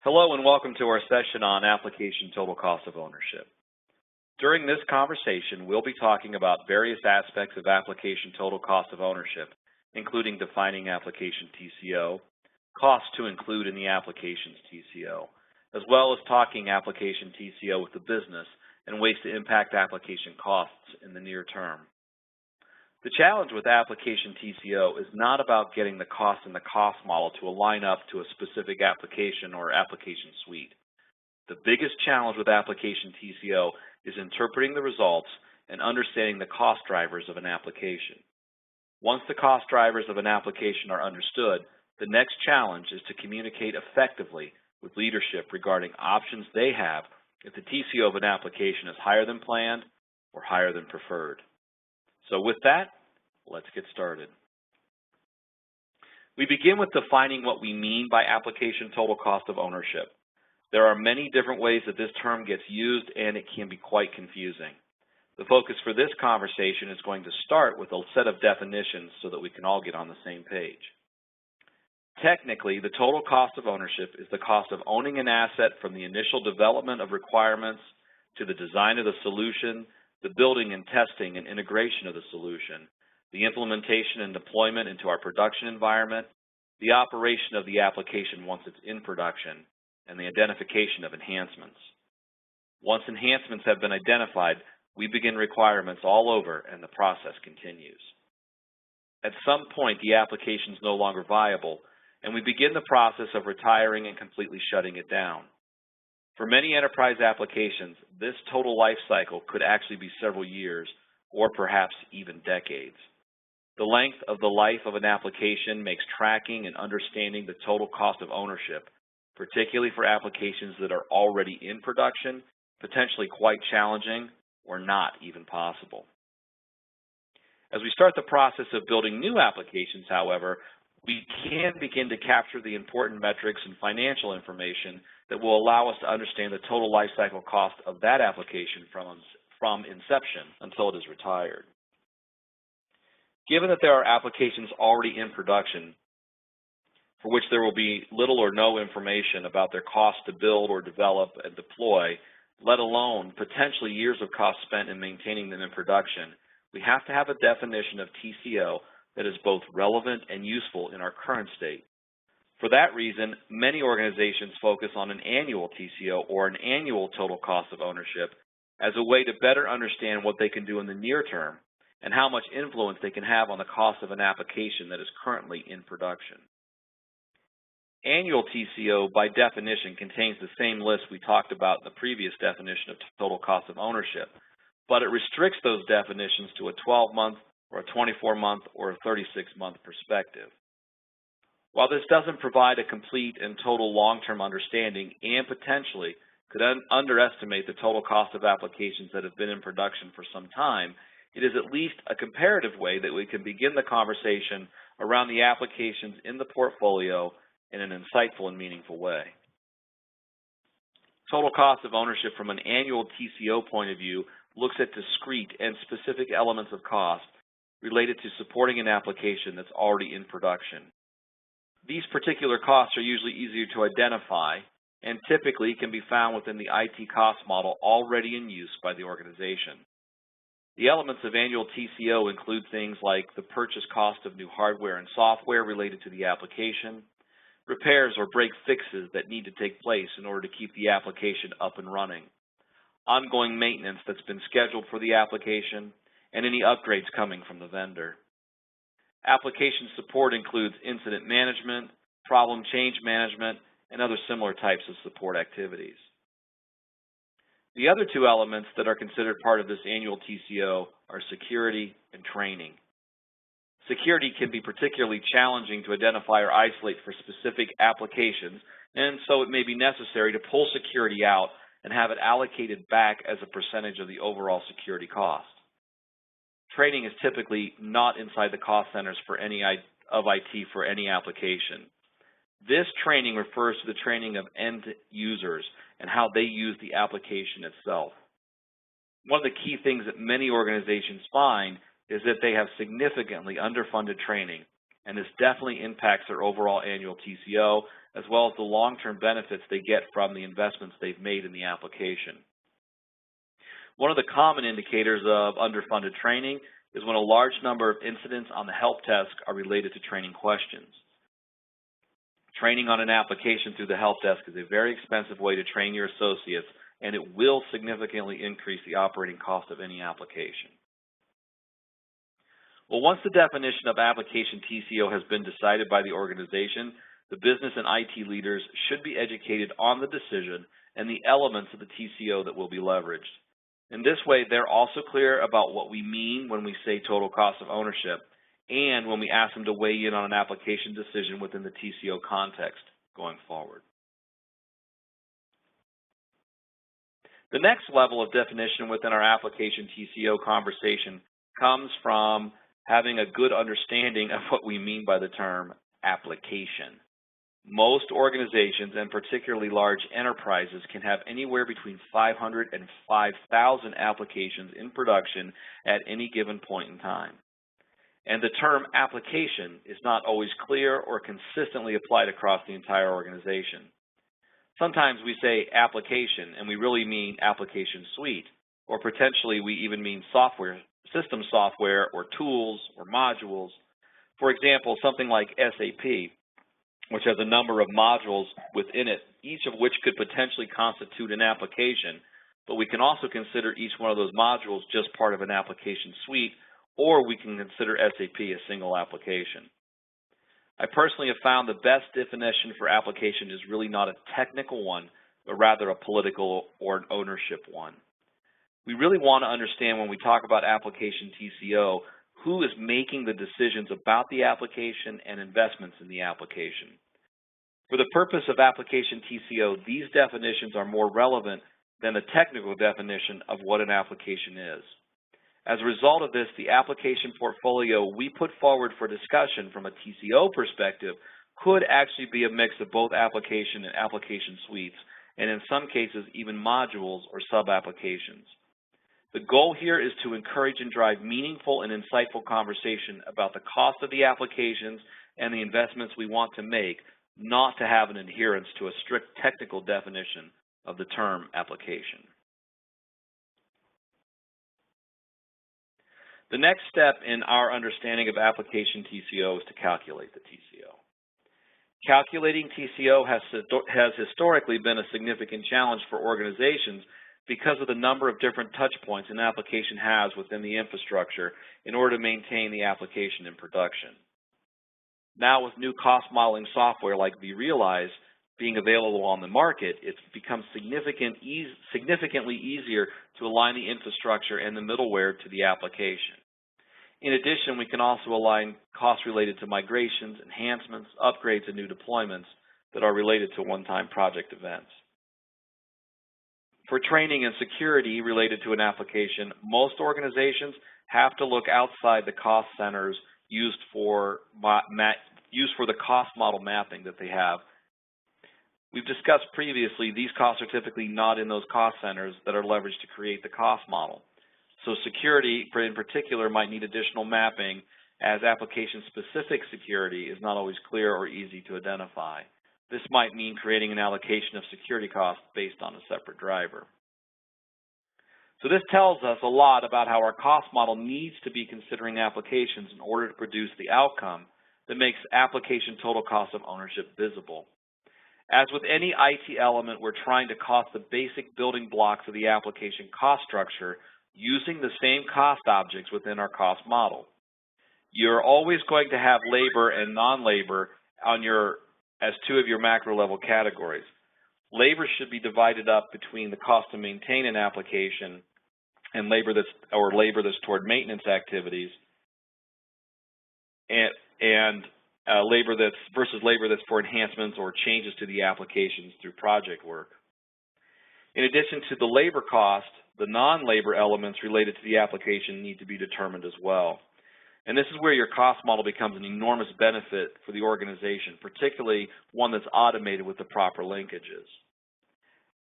Hello and welcome to our session on application total cost of ownership. During this conversation, we'll be talking about various aspects of application total cost of ownership, including defining application TCO, costs to include in the application's TCO, as well as talking application TCO with the business and ways to impact application costs in the near term. The challenge with application TCO is not about getting the cost and the cost model to align up to a specific application or application suite. The biggest challenge with application TCO is interpreting the results and understanding the cost drivers of an application. Once the cost drivers of an application are understood, the next challenge is to communicate effectively with leadership regarding options they have if the TCO of an application is higher than planned or higher than preferred. So with that, let's get started. We begin with defining what we mean by application total cost of ownership. There are many different ways that this term gets used, and it can be quite confusing. The focus for this conversation is going to start with a set of definitions so that we can all get on the same page. Technically, the total cost of ownership is the cost of owning an asset from the initial development of requirements to the design of the solution, the building and testing and integration of the solution, the implementation and deployment into our production environment, the operation of the application once it's in production, and the identification of enhancements. Once enhancements have been identified, we begin requirements all over and the process continues. At some point, the application is no longer viable, and we begin the process of retiring and completely shutting it down. For many enterprise applications, this total life cycle could actually be several years or perhaps even decades. The length of the life of an application makes tracking and understanding the total cost of ownership, particularly for applications that are already in production, potentially quite challenging or not even possible. As we start the process of building new applications, however, we can begin to capture the important metrics and financial information that will allow us to understand the total lifecycle cost of that application from inception until it is retired. Given that there are applications already in production for which there will be little or no information about their cost to build or develop and deploy, let alone potentially years of cost spent in maintaining them in production, we have to have a definition of TCO that is both relevant and useful in our current state. For that reason, many organizations focus on an annual TCO or an annual total cost of ownership as a way to better understand what they can do in the near term and how much influence they can have on the cost of an application that is currently in production. Annual TCO, by definition, contains the same list we talked about in the previous definition of total cost of ownership, but it restricts those definitions to a 12-month or a 24-month or a 36-month perspective. While this doesn't provide a complete and total long-term understanding and potentially could underestimate the total cost of applications that have been in production for some time, it is at least a comparative way that we can begin the conversation around the applications in the portfolio in an insightful and meaningful way. Total cost of ownership from an annual TCO point of view looks at discrete and specific elements of cost related to supporting an application that's already in production. These particular costs are usually easier to identify and typically can be found within the IT cost model already in use by the organization. The elements of annual TCO include things like the purchase cost of new hardware and software related to the application, repairs or break fixes that need to take place in order to keep the application up and running, ongoing maintenance that's been scheduled for the application, and any upgrades coming from the vendor. Application support includes incident management, problem change management, and other similar types of support activities. The other two elements that are considered part of this annual TCO are security and training. Security can be particularly challenging to identify or isolate for specific applications, and so it may be necessary to pull security out and have it allocated back as a percentage of the overall security cost. Training is typically not inside the cost centers for any of IT for any application. This training refers to the training of end users and how they use the application itself. One of the key things that many organizations find is that they have significantly underfunded training, and this definitely impacts their overall annual TCO, as well as the long-term benefits they get from the investments they've made in the application. One of the common indicators of underfunded training is when a large number of incidents on the help desk are related to training questions. Training on an application through the help desk is a very expensive way to train your associates, and it will significantly increase the operating cost of any application. Well, once the definition of application TCO has been decided by the organization, the business and IT leaders should be educated on the decision and the elements of the TCO that will be leveraged. In this way, they're also clear about what we mean when we say total cost of ownership and when we ask them to weigh in on an application decision within the TCO context going forward. The next level of definition within our application TCO conversation comes from having a good understanding of what we mean by the term application. Most organizations, and particularly large enterprises, can have anywhere between 500 and 5,000 applications in production at any given point in time. And the term application is not always clear or consistently applied across the entire organization. Sometimes we say application and we really mean application suite, or potentially we even mean software, system software, or tools, or modules. For example, something like SAP, which has a number of modules within it, each of which could potentially constitute an application, but we can also consider each one of those modules just part of an application suite, or we can consider SAP a single application. I personally have found the best definition for application is really not a technical one, but rather a political or an ownership one. We really want to understand when we talk about application TCO, who is making the decisions about the application and investments in the application. For the purpose of application TCO, these definitions are more relevant than the technical definition of what an application is. As a result of this, the application portfolio we put forward for discussion from a TCO perspective could actually be a mix of both application and application suites, and in some cases even modules or sub-applications. The goal here is to encourage and drive meaningful and insightful conversation about the cost of the applications and the investments we want to make, not to have an adherence to a strict technical definition of the term application. The next step in our understanding of application TCO is to calculate the TCO. Calculating TCO has historically been a significant challenge for organizations because of the number of different touch points an application has within the infrastructure in order to maintain the application in production. Now, with new cost modeling software like vRealize being available on the market, it's become significantly easier to align the infrastructure and the middleware to the application. In addition, we can also align costs related to migrations, enhancements, upgrades, and new deployments that are related to one-time project events. For training and security related to an application, most organizations have to look outside the cost centers used for the cost model mapping that they have. We've discussed previously, these costs are typically not in those cost centers that are leveraged to create the cost model. So security, in particular, might need additional mapping, as application-specific security is not always clear or easy to identify. This might mean creating an allocation of security costs based on a separate driver. So this tells us a lot about how our cost model needs to be considering applications in order to produce the outcome that makes application total cost of ownership visible. As with any IT element, we're trying to cost the basic building blocks of the application cost structure using the same cost objects within our cost model. You're always going to have labor and non-labor as two of your macro level categories. Labor should be divided up between the cost to maintain an application and labor that's toward maintenance activities, and labor that's for enhancements or changes to the applications through project work. In addition to the labor cost, the non-labor elements related to the application need to be determined as well. And this is where your cost model becomes an enormous benefit for the organization, particularly one that's automated with the proper linkages.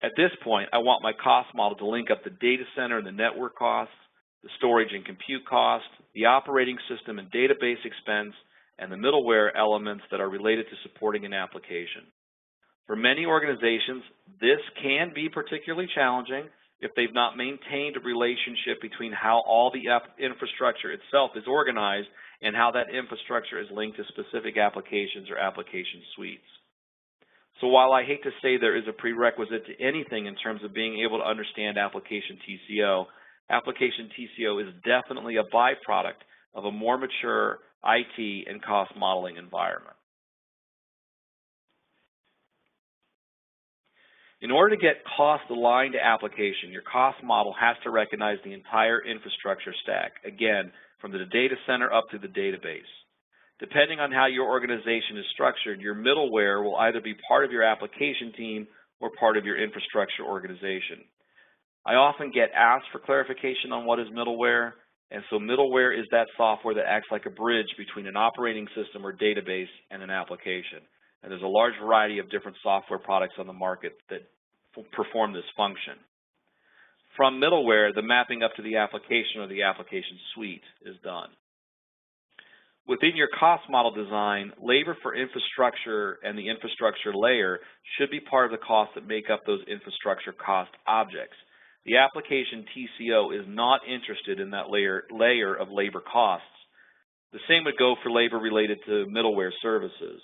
At this point, I want my cost model to link up the data center and the network costs, the storage and compute cost, the operating system and database expense, and the middleware elements that are related to supporting an application. For many organizations, this can be particularly challenging if they've not maintained a relationship between how all the infrastructure itself is organized and how that infrastructure is linked to specific applications or application suites. So while I hate to say there is a prerequisite to anything in terms of being able to understand application TCO is definitely a byproduct of a more mature IT and cost modeling environment. In order to get cost aligned to application, your cost model has to recognize the entire infrastructure stack, again, from the data center up to the database. Depending on how your organization is structured, your middleware will either be part of your application team or part of your infrastructure organization. I often get asked for clarification on what is middleware, and so middleware is that software that acts like a bridge between an operating system or database and an application. And there's a large variety of different software products on the market that perform this function. From middleware, the mapping up to the application or the application suite is done. Within your cost model design, labor for infrastructure and the infrastructure layer should be part of the costs that make up those infrastructure cost objects. The application TCO is not interested in that layer of labor costs. The same would go for labor related to middleware services.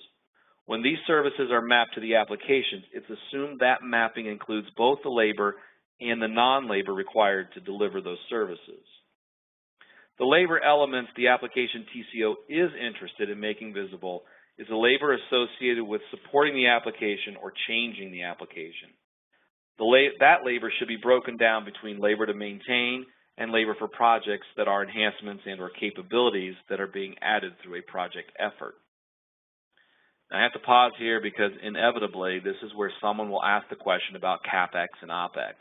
When these services are mapped to the applications, it's assumed that mapping includes both the labor and the non-labor required to deliver those services. The labor elements the application TCO is interested in making visible is the labor associated with supporting the application or changing the application. That labor should be broken down between labor to maintain and labor for projects that are enhancements and or capabilities that are being added through a project effort. I have to pause here because inevitably this is where someone will ask the question about CapEx and OpEx.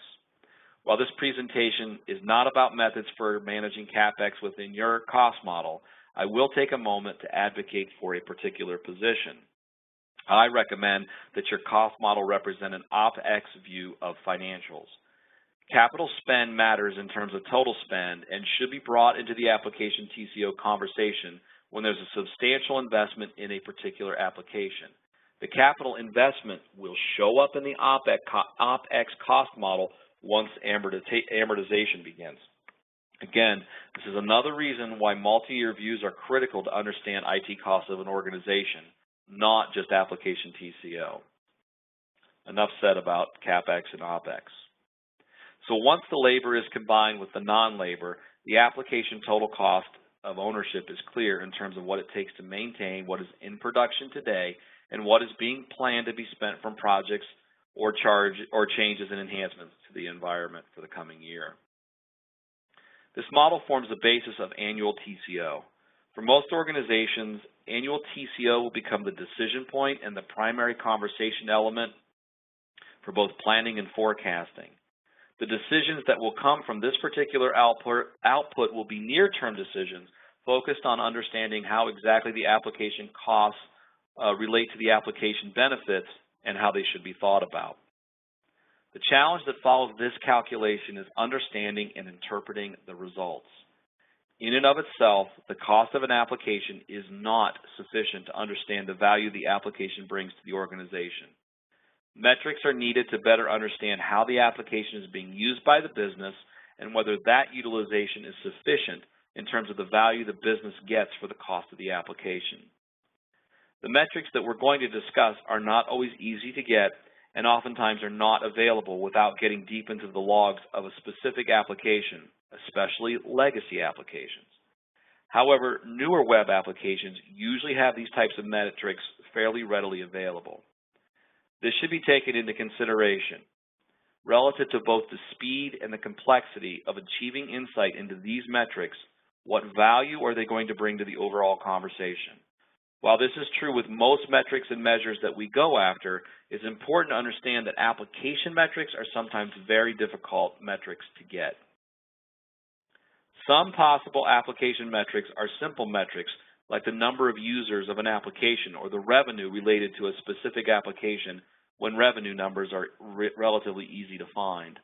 While this presentation is not about methods for managing CapEx within your cost model, I will take a moment to advocate for a particular position. I recommend that your cost model represent an OpEx view of financials. Capital spend matters in terms of total spend and should be brought into the application TCO conversation when there's a substantial investment in a particular application. The capital investment will show up in the OpEx cost model once amortization begins. Again, this is another reason why multi-year views are critical to understand IT costs of an organization, not just application TCO. Enough said about CapEx and OpEx. So once the labor is combined with the non-labor, the application total cost of ownership is clear in terms of what it takes to maintain what is in production today and what is being planned to be spent from projects or changes and enhancements to the environment for the coming year. This model forms the basis of annual TCO. For most organizations, annual TCO will become the decision point and the primary conversation element for both planning and forecasting. The decisions that will come from this particular output will be near-term decisions focused on understanding how exactly the application costs relate to the application benefits and how they should be thought about. The challenge that follows this calculation is understanding and interpreting the results. In and of itself, the cost of an application is not sufficient to understand the value the application brings to the organization. Metrics are needed to better understand how the application is being used by the business and whether that utilization is sufficient in terms of the value the business gets for the cost of the application. The metrics that we're going to discuss are not always easy to get and oftentimes are not available without getting deep into the logs of a specific application, especially legacy applications. However, newer web applications usually have these types of metrics fairly readily available. This should be taken into consideration relative to both the speed and the complexity of achieving insight into these metrics. What value are they going to bring to the overall conversation? While this is true with most metrics and measures that we go after, it's important to understand that application metrics are sometimes very difficult metrics to get. Some possible application metrics are simple metrics like the number of users of an application or the revenue related to a specific application when revenue numbers are relatively easy to find.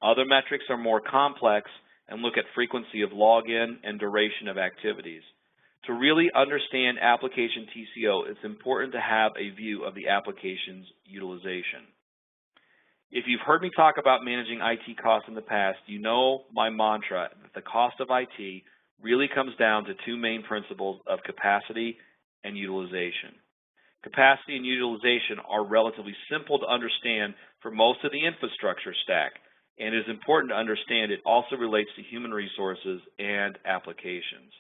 Other metrics are more complex and look at frequency of login and duration of activities. To really understand application TCO, it's important to have a view of the application's utilization. If you've heard me talk about managing IT costs in the past, you know my mantra that the cost of IT really comes down to two main principles of capacity and utilization. Capacity and utilization are relatively simple to understand for most of the infrastructure stack, and it is important to understand it also relates to human resources and applications.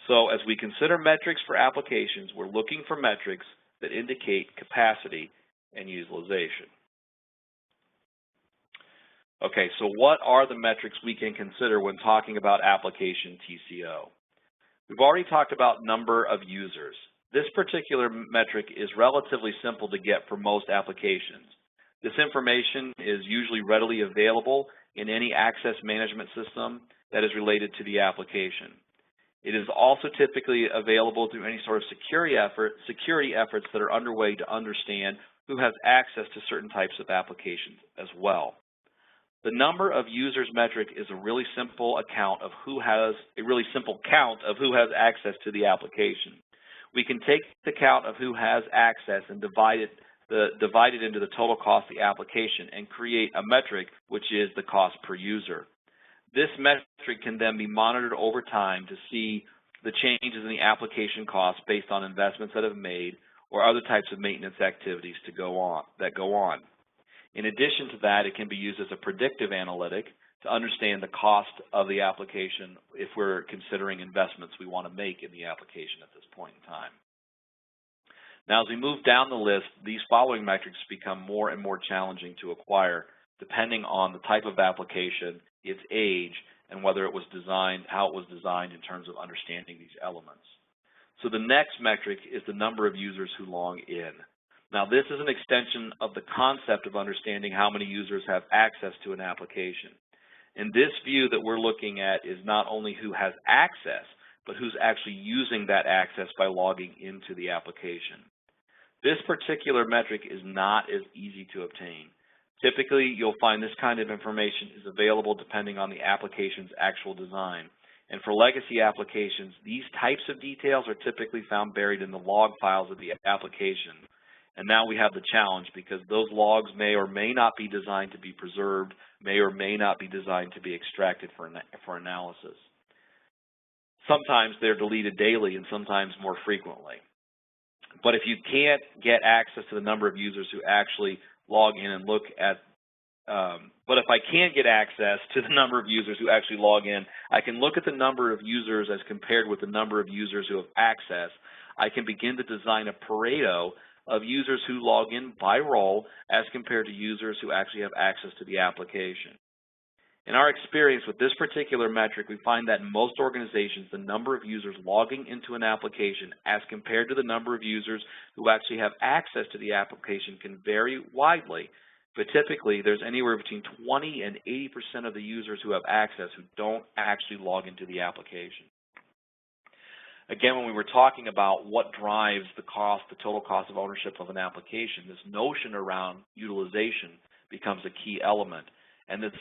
So as we consider metrics for applications, we're looking for metrics that indicate capacity and utilization. Okay, so what are the metrics we can consider when talking about application TCO? We've already talked about number of users. This particular metric is relatively simple to get for most applications. This information is usually readily available in any access management system that is related to the application. It is also typically available through any sort of security efforts that are underway to understand who has access to certain types of applications as well. The number of users metric is a really simple count of who has access to the application. We can take the count of who has access and divide it into the total cost of the application and create a metric, which is the cost per user. This metric can then be monitored over time to see the changes in the application costs based on investments that have made or other types of maintenance activities that go on. In addition to that, it can be used as a predictive analytic to understand the cost of the application if we're considering investments we want to make in the application at this point in time. Now, as we move down the list, these following metrics become more and more challenging to acquire depending on the type of application, its age, and whether it was designed, how it was designed in terms of understanding these elements. So the next metric is the number of users who log in. Now, this is an extension of the concept of understanding how many users have access to an application. And this view that we're looking at is not only who has access, but who's actually using that access by logging into the application. This particular metric is not as easy to obtain. Typically, you'll find this kind of information is available depending on the application's actual design. And for legacy applications, these types of details are typically found buried in the log files of the application. And now we have the challenge because those logs may or may not be designed to be preserved, may or may not be designed to be extracted for analysis. Sometimes they're deleted daily and sometimes more frequently. But if you can't get access to the number of users who actually log in and look at, but if I can't get access to the number of users who actually log in, I can look at the number of users as compared with the number of users who have access. I can begin to design a Pareto of users who log in by role as compared to users who actually have access to the application. In our experience with this particular metric, we find that in most organizations, the number of users logging into an application as compared to the number of users who actually have access to the application can vary widely, but typically there's anywhere between 20 and 80% of the users who have access who don't actually log into the application. Again, when we were talking about what drives the total cost of ownership of an application, this notion around utilization becomes a key element. And this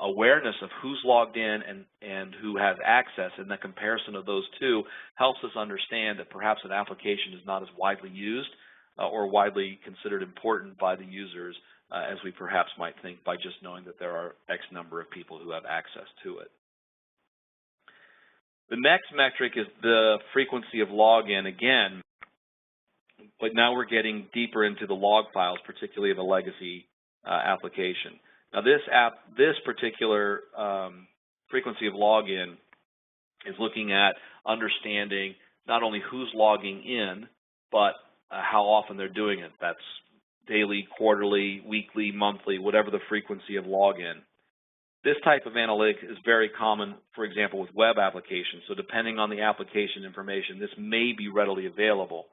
awareness of who's logged in and who has access, and the comparison of those two helps us understand that perhaps an application is not as widely used or widely considered important by the users as we perhaps might think by just knowing that there are X number of people who have access to it. The next metric is the frequency of login again, but now we're getting deeper into the log files, particularly of a legacy application. Now this particular frequency of login is looking at understanding not only who's logging in, but how often they're doing it. That's daily, quarterly, weekly, monthly, whatever the frequency of login. This type of analytic is very common, for example, with web applications. So depending on the application information, this may be readily available.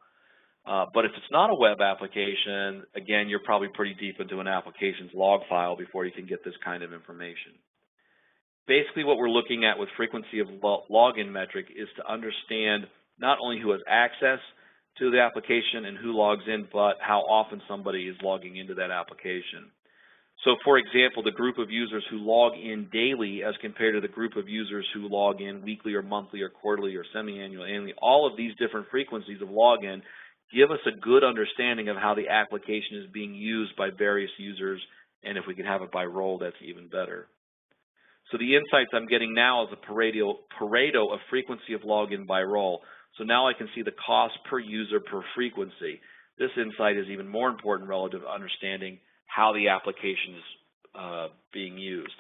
But if it's not a web application, again, you're probably pretty deep into an application's log file before you can get this kind of information. Basically, what we're looking at with frequency of login metric is to understand not only who has access to the application and who logs in, but how often somebody is logging into that application. So for example, the group of users who log in daily as compared to the group of users who log in weekly or monthly or quarterly or semi-annual, annually, all of these different frequencies of login give us a good understanding of how the application is being used by various users, and if we can have it by role, that's even better. So the insights I'm getting now is a Pareto of frequency of login by role. So now I can see the cost per user per frequency. This insight is even more important relative to understanding how the application is being used.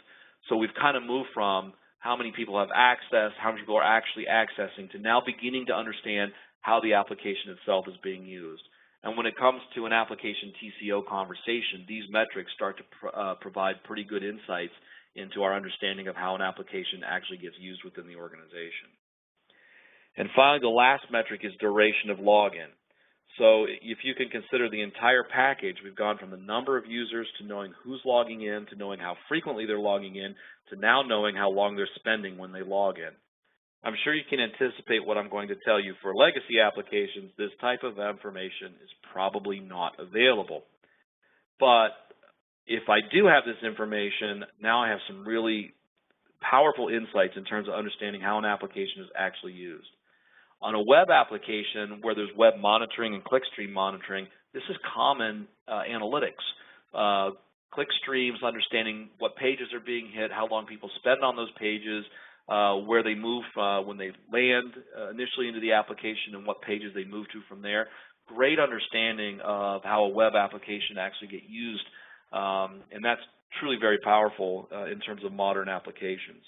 So we've kind of moved from how many people have access, how many people are actually accessing, to now beginning to understand how the application itself is being used. And when it comes to an application TCO conversation, these metrics start to provide pretty good insights into our understanding of how an application actually gets used within the organization. And finally, the last metric is duration of login. So if you can consider the entire package, we've gone from the number of users to knowing who's logging in, to knowing how frequently they're logging in, to now knowing how long they're spending when they log in. I'm sure you can anticipate what I'm going to tell you. For legacy applications, this type of information is probably not available. But if I do have this information, now I have some really powerful insights in terms of understanding how an application is actually used. On a web application where there's web monitoring and clickstream monitoring, this is common analytics. Clickstreams, understanding what pages are being hit, how long people spend on those pages, where they move when they land initially into the application, and what pages they move to from there. Great understanding of how a web application actually gets used, and that's truly very powerful in terms of modern applications.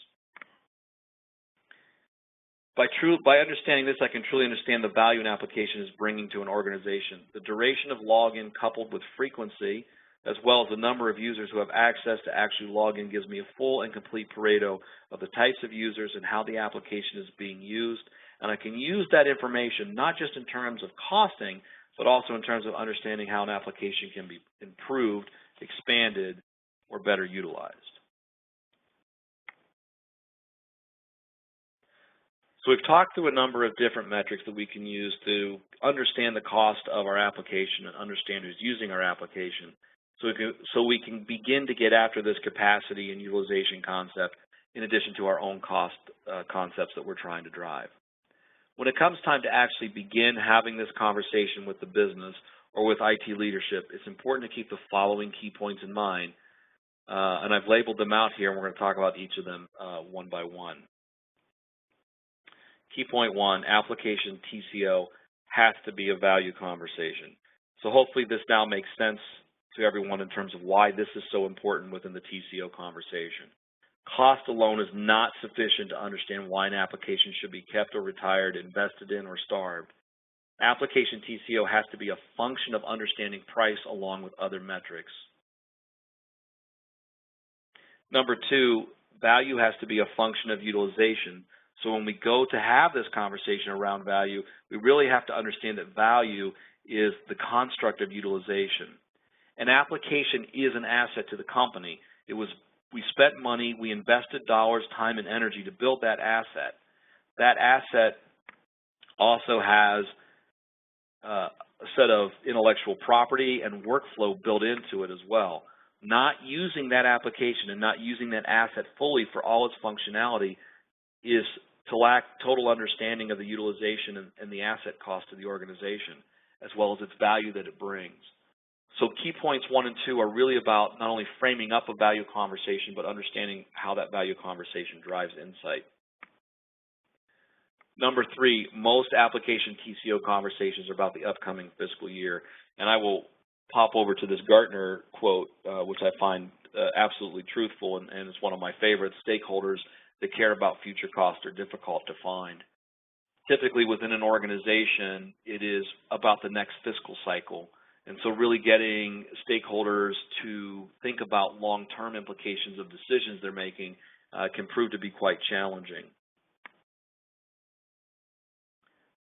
By understanding this, I can truly understand the value an application is bringing to an organization. The duration of login coupled with frequency, as well as the number of users who have access to actually log in, gives me a full and complete Pareto of the types of users and how the application is being used. And I can use that information not just in terms of costing, but also in terms of understanding how an application can be improved, expanded, or better utilized. So we've talked through a number of different metrics that we can use to understand the cost of our application and understand who's using our application, so we can begin to get after this capacity and utilization concept in addition to our own cost concepts that we're trying to drive. When it comes time to actually begin having this conversation with the business or with IT leadership, it's important to keep the following key points in mind, and I've labeled them out here, and we're going to talk about each of them one by one. Key point one, application TCO has to be a value conversation. So hopefully this now makes sense to everyone in terms of why this is so important within the TCO conversation. Cost alone is not sufficient to understand why an application should be kept or retired, invested in, or starved. Application TCO has to be a function of understanding price along with other metrics. Number two, value has to be a function of utilization. So when we go to have this conversation around value, we really have to understand that value is the construct of utilization. An application is an asset to the company. We spent money, we invested dollars, time, and energy to build that asset. That asset also has a set of intellectual property and workflow built into it as well. Not using that application and not using that asset fully for all its functionality is to lack total understanding of the utilization and the asset cost to the organization, as well as its value that it brings. So key points 1 and 2 are really about not only framing up a value conversation, but understanding how that value conversation drives insight. Number 3, most application TCO conversations are about the upcoming fiscal year. And I will pop over to this Gartner quote, which I find absolutely truthful, and it's one of my favorites. Stakeholders that care about future costs are difficult to find. Typically within an organization, it is about the next fiscal cycle. And so really getting stakeholders to think about long-term implications of decisions they're making can prove to be quite challenging.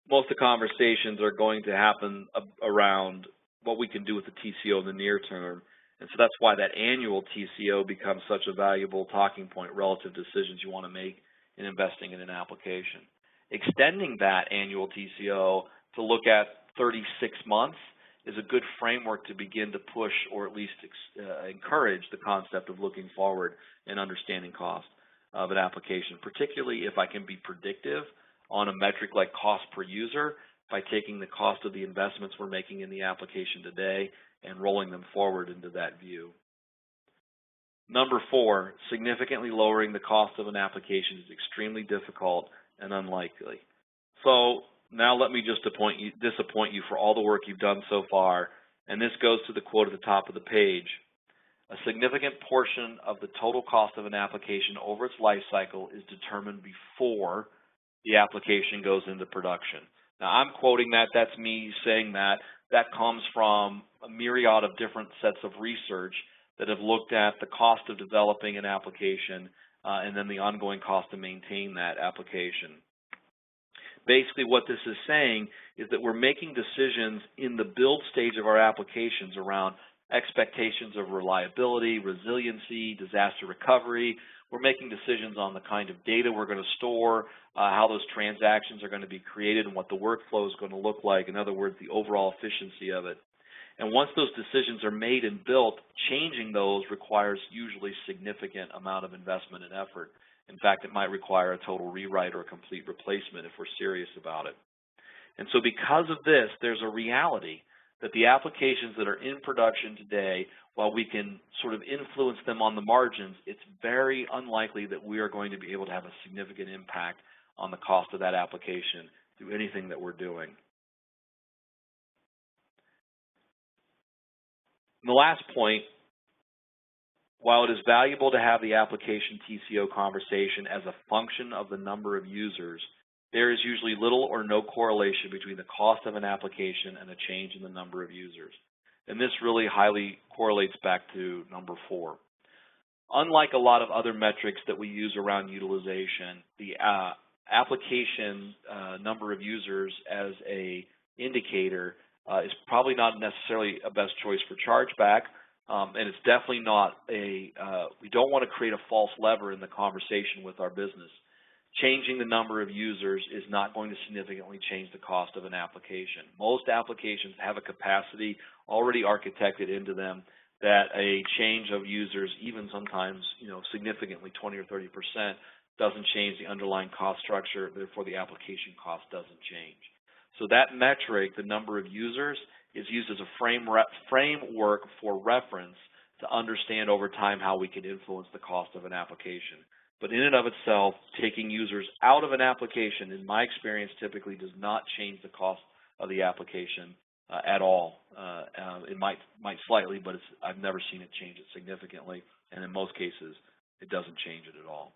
Most of the conversations are going to happen around what we can do with the TCO in the near term. And so that's why that annual TCO becomes such a valuable talking point relative to decisions you want to make in investing in an application. Extending that annual TCO to look at 36 months is a good framework to begin to push or at least encourage the concept of looking forward and understanding cost of an application, particularly if I can be predictive on a metric like cost per user by taking the cost of the investments we're making in the application today and rolling them forward into that view. Number 4, significantly lowering the cost of an application is extremely difficult and unlikely. So now let me just disappoint you for all the work you've done so far, and this goes to the quote at the top of the page. A significant portion of the total cost of an application over its life cycle is determined before the application goes into production. Now, I'm quoting that. That's me saying that. That comes from a myriad of different sets of research that have looked at the cost of developing an application and then the ongoing cost to maintain that application. Basically, what this is saying is that we're making decisions in the build stage of our applications around expectations of reliability, resiliency, disaster recovery. We're making decisions on the kind of data we're going to store, how those transactions are going to be created, and what the workflow is going to look like. In other words, the overall efficiency of it. And once those decisions are made and built, changing those requires usually significant amount of investment and effort. In fact, it might require a total rewrite or a complete replacement if we're serious about it. And so because of this, there's a reality that the applications that are in production today, while we can sort of influence them on the margins, it's very unlikely that we are going to be able to have a significant impact on the cost of that application through anything that we're doing. And the last point, while it is valuable to have the application TCO conversation as a function of the number of users, there is usually little or no correlation between the cost of an application and a change in the number of users. And this really highly correlates back to number 4. Unlike a lot of other metrics that we use around utilization, the application number of users as a indicator is probably not necessarily a best choice for chargeback, and it's definitely not we don't want to create a false lever in the conversation with our business. Changing the number of users is not going to significantly change the cost of an application. Most applications have a capacity already architected into them that a change of users, even sometimes significantly 20 or 30%, doesn't change the underlying cost structure, therefore the application cost doesn't change. So that metric, the number of users, is used as a framework for reference to understand over time how we can influence the cost of an application. But in and of itself, taking users out of an application, in my experience, typically does not change the cost of the application at all. It might slightly, but I've never seen it change it significantly, and in most cases, it doesn't change it at all.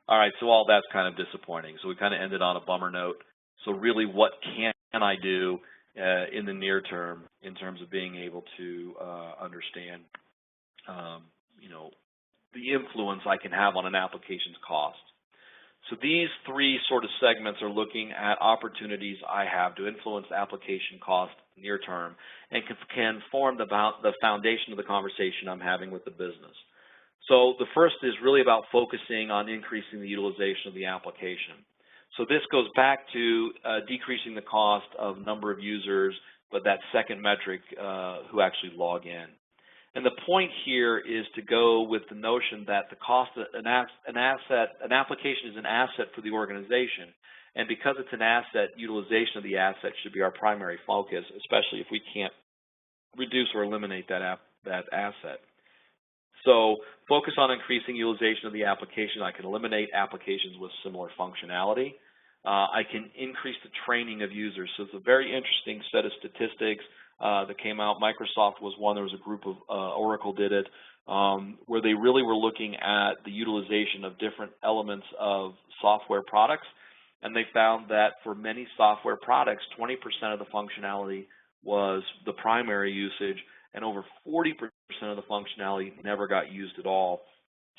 All right, so all that's kind of disappointing. So we kind of ended on a bummer note. So really, what can I do in the near term in terms of being able to understand, the influence I can have on an application's cost? So these 3 sort of segments are looking at opportunities I have to influence application cost near term and can form the foundation of the conversation I'm having with the business. So the first is really about focusing on increasing the utilization of the application. So this goes back to decreasing the cost of number of users, but that second metric, who actually log in. And the point here is to go with the notion that the cost of an application is an asset for the organization. And because it's an asset, utilization of the asset should be our primary focus, especially if we can't reduce or eliminate that asset. So focus on increasing utilization of the application. I can eliminate applications with similar functionality. I can increase the training of users. So it's a very interesting set of statistics that came out. Microsoft was one. There was a group of Oracle did it, where they really were looking at the utilization of different elements of software products, and they found that for many software products, 20% of the functionality was the primary usage, and over 40% of the functionality never got used at all.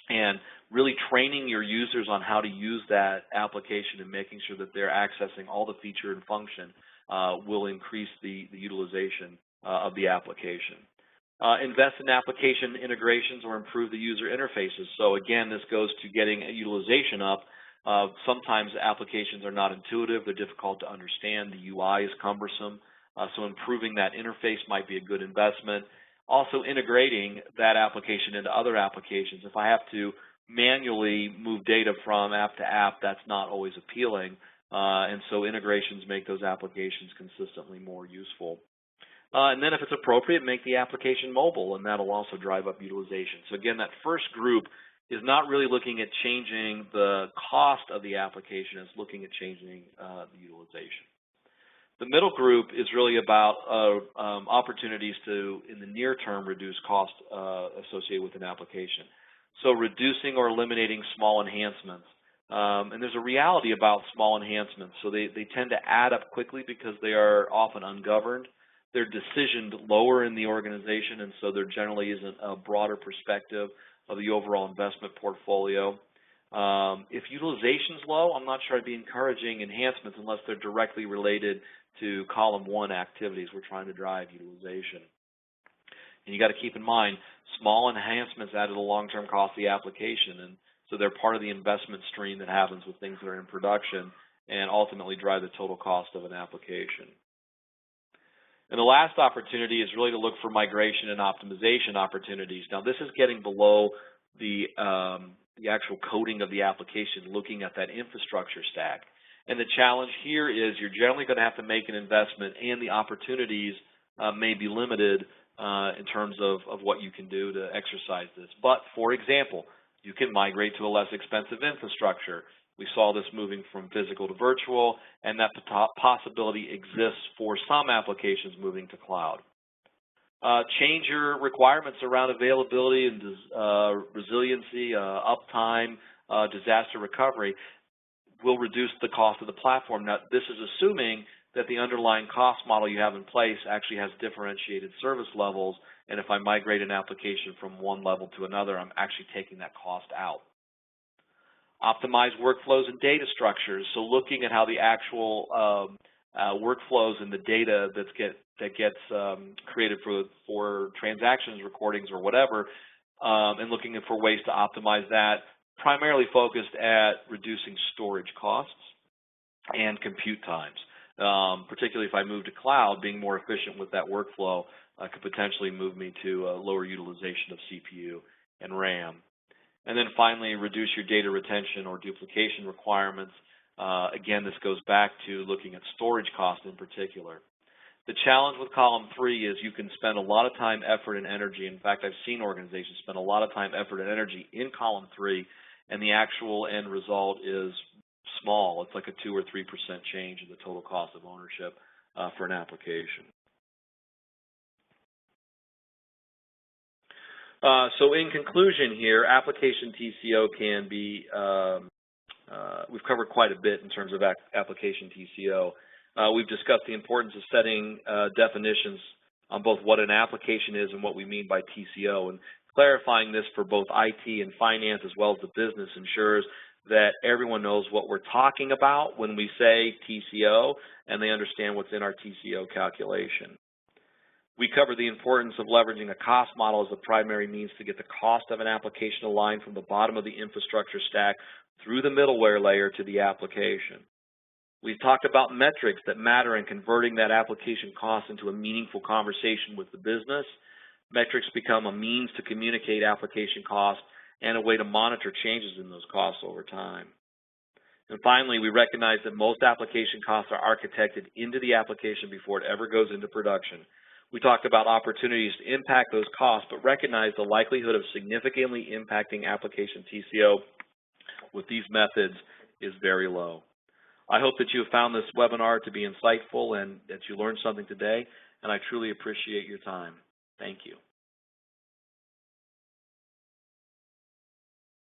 And really training your users on how to use that application and making sure that they're accessing all the feature and function will increase the utilization of the application. Invest in application integrations or improve the user interfaces. So again, this goes to getting utilization up. Sometimes applications are not intuitive. They're difficult to understand. The UI is cumbersome. So improving that interface might be a good investment. Also integrating that application into other applications. If I have to manually move data from app to app, that's not always appealing. And so integrations make those applications consistently more useful. And then if it's appropriate, make the application mobile, and that'll also drive up utilization. So again, that first group is not really looking at changing the cost of the application, it's looking at changing the utilization. The middle group is really about opportunities to, in the near term, reduce cost associated with an application. So reducing or eliminating small enhancements. And there's a reality about small enhancements. So they tend to add up quickly because they are often ungoverned. They're decisioned lower in the organization, and so there generally isn't a broader perspective of the overall investment portfolio. If utilization's low, I'm not sure I'd be encouraging enhancements unless they're directly related to column 1 activities. We're trying to drive utilization. And you got to keep in mind, small enhancements add to the long-term cost of the application, and so they're part of the investment stream that happens with things that are in production and ultimately drive the total cost of an application. And the last opportunity is really to look for migration and optimization opportunities. Now, this is getting below the actual coding of the application, looking at that infrastructure stack. And the challenge here is you're generally going to have to make an investment, and the opportunities may be limited in terms of what you can do to exercise this. But, for example, you can migrate to a less expensive infrastructure. We saw this moving from physical to virtual, and that possibility exists for some applications moving to cloud. Change your requirements around availability and resiliency, uptime, disaster recovery will reduce the cost of the platform. Now, this is assuming that the underlying cost model you have in place actually has differentiated service levels, and if I migrate an application from one level to another, I'm actually taking that cost out. Optimize workflows and data structures, so looking at how the actual workflows and the data that gets created for transactions, recordings, or whatever, and looking for ways to optimize that, primarily focused at reducing storage costs and compute times. Particularly if I move to cloud, being more efficient with that workflow could potentially move me to a lower utilization of CPU and RAM. And then finally, reduce your data retention or duplication requirements. Again, this goes back to looking at storage costs in particular. The challenge with column 3 is you can spend a lot of time, effort, and energy. In fact, I've seen organizations spend a lot of time, effort, and energy in column 3, and the actual end result is small. It's like a 2 or 3% change in the total cost of ownership for an application. So in conclusion here, application TCO can be, we've covered quite a bit in terms of application TCO. We've discussed the importance of setting definitions on both what an application is and what we mean by TCO, and clarifying this for both IT and finance as well as the business ensures that everyone knows what we're talking about when we say TCO, and they understand what's in our TCO calculation. We cover the importance of leveraging a cost model as the primary means to get the cost of an application aligned from the bottom of the infrastructure stack through the middleware layer to the application. We've talked about metrics that matter in converting that application cost into a meaningful conversation with the business. Metrics become a means to communicate application costs and a way to monitor changes in those costs over time. And finally, we recognize that most application costs are architected into the application before it ever goes into production. We talked about opportunities to impact those costs, but recognize the likelihood of significantly impacting application TCO with these methods is very low. I hope that you have found this webinar to be insightful and that you learned something today, and I truly appreciate your time. Thank you.